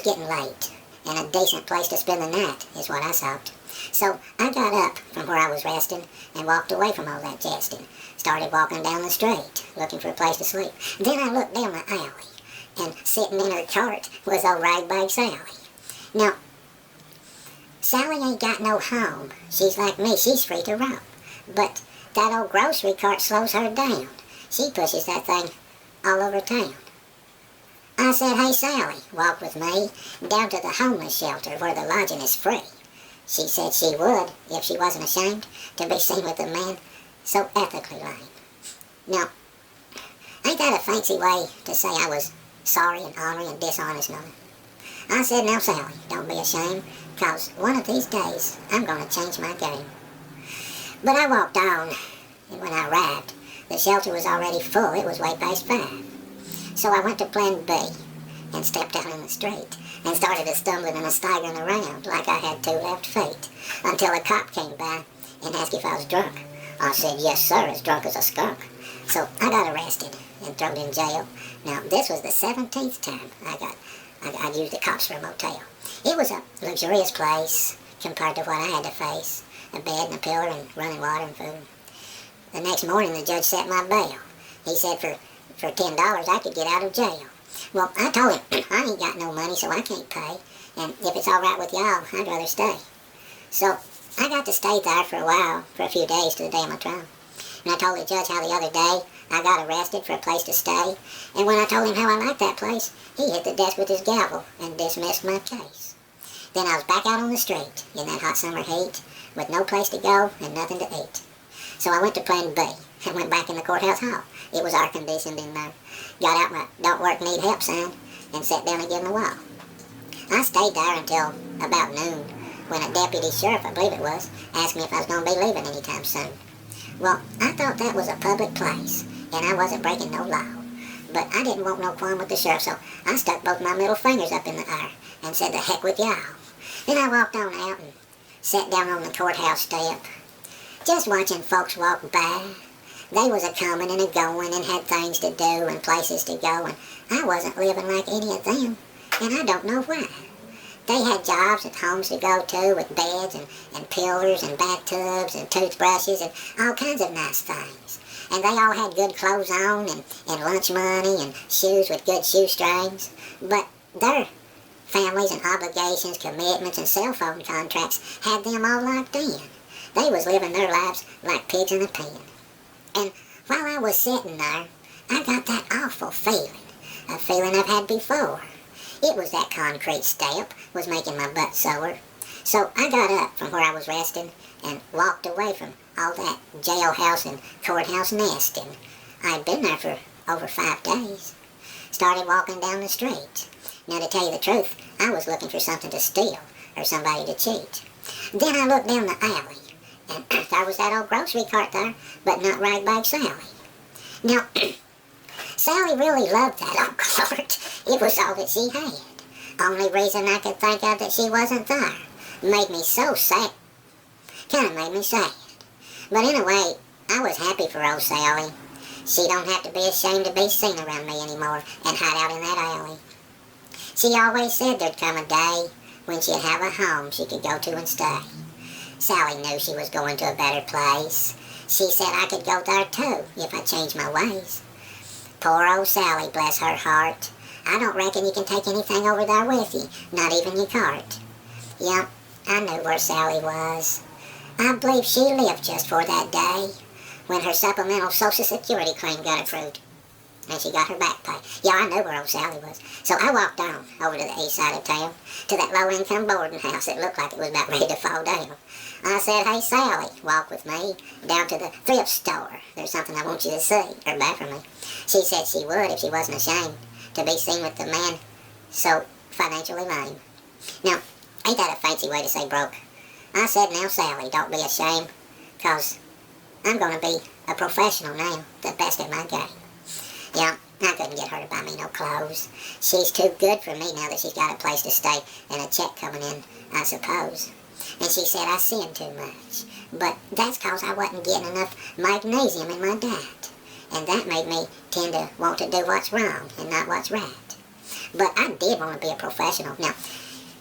getting late, and a decent place to spend the night is what I sought. So I got up from where I was resting and walked away from all that jesting. Started walking down the street, looking for a place to sleep. Then I looked down the alley, and sitting in her cart was old Ragbag Sally. Now, Sally ain't got no home. She's like me, she's free to roam. But that old grocery cart slows her down. She pushes that thing all over town. I said, hey Sally, walk with me down to the homeless shelter where the lodging is free. She said she would if she wasn't ashamed to be seen with a man so ethically lame. Now, ain't that a fancy way to say I was sorry and ornery and dishonest and all that? I said, now Sally, don't be ashamed, 'cause one of these days I'm gonna change my game. But I walked on, and when I arrived, the shelter was already full. It was way past 5. So I went to plan B and stepped out in the street and started a stumbling and a staggering around like I had 2 left feet until a cop came by and asked if I was drunk. I said, yes sir, as drunk as a skunk. So I got arrested and thrown in jail. Now this was the 17th time I used the cops for a motel. It was a luxurious place compared to what I had to face. A bed and a pillow and running water and food. The next morning the judge set my bail. He said for $10 I could get out of jail. Well, I told him I ain't got no money so I can't pay, and if it's all right with y'all, I'd rather stay. So I got to stay there for a while, for a few days to the day of my trial. And I told the judge how the other day I got arrested for a place to stay, and when I told him how I liked that place, he hit the desk with his gavel and dismissed my case. Then I was back out on the street in that hot summer heat with no place to go and nothing to eat. So I went to plan B and went back in the courthouse hall. It was air-conditioned in there. Got out my don't work, need help sign and sat down against the wall. I stayed there until about noon when a deputy sheriff, I believe it was, asked me if I was going to be leaving anytime soon. Well, I thought that was a public place and I wasn't breaking no law. But I didn't want no qualm with the sheriff, so I stuck both my middle fingers up in the air and said, the heck with y'all. Then I walked on out and sat down on the courthouse step, just watching folks walk by. They was a-coming and a-going and had things to do and places to go, and I wasn't living like any of them, and I don't know why. They had jobs and homes to go to with beds and pillars and bathtubs and toothbrushes and all kinds of nice things. And they all had good clothes on and lunch money and shoes with good shoestrings. But their families and obligations, commitments, and cell phone contracts had them all locked in. They was living their lives like pigs in a pen. And while I was sitting there, I got that awful feeling, a feeling I've had before. It was that concrete step was making my butt sore. So I got up from where I was resting and walked away from all that jailhouse and courthouse nesting. I'd been there for over 5 days. Started walking down the street. Now to tell you the truth, I was looking for something to steal or somebody to cheat. Then I looked down the alley, and there was that old grocery cart there, but not Ragbag Sally. Now, Sally really loved that old cart. It was all that she had. Only reason I could think of that she wasn't there made me so sad. Kind of made me sad. But in a way, I was happy for old Sally. She don't have to be ashamed to be seen around me anymore and hide out in that alley. She always said there'd come a day when she'd have a home she could go to and stay. Sally knew she was going to a better place. She said I could go there too if I changed my ways. Poor old Sally, bless her heart. I don't reckon you can take anything over there with you, not even your cart. Yep, I knew where Sally was. I believe she lived just for that day when her supplemental Social Security claim got approved. And she got her back pay. Yeah, I knew where old Sally was. So I walked on over to the east side of town, to that low-income boarding house that looked like it was about ready to fall down. I said, hey Sally, walk with me down to the thrift store. There's something I want you to see, or buy from me. She said she would if she wasn't ashamed to be seen with the man so financially lame. Now, ain't that a fancy way to say broke? I said, now Sally, don't be ashamed, 'cause I'm going to be a professional now, the best at my game. Yeah, I couldn't get her to buy me no clothes. She's too good for me now that she's got a place to stay and a check coming in, I suppose. And she said I sin too much. But that's 'cause I wasn't getting enough magnesium in my diet. And that made me tend to want to do what's wrong and not what's right. But I did want to be a professional. Now,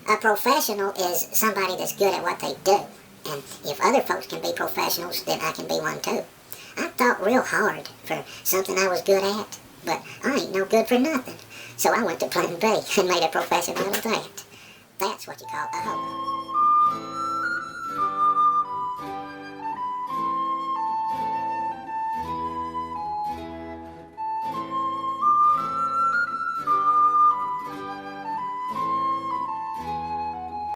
a professional is somebody that's good at what they do. And if other folks can be professionals, then I can be one too. I thought real hard for something I was good at, but I ain't no good for nothing. So I went to Plan B and made a profession out of that. That's what you call a hobo.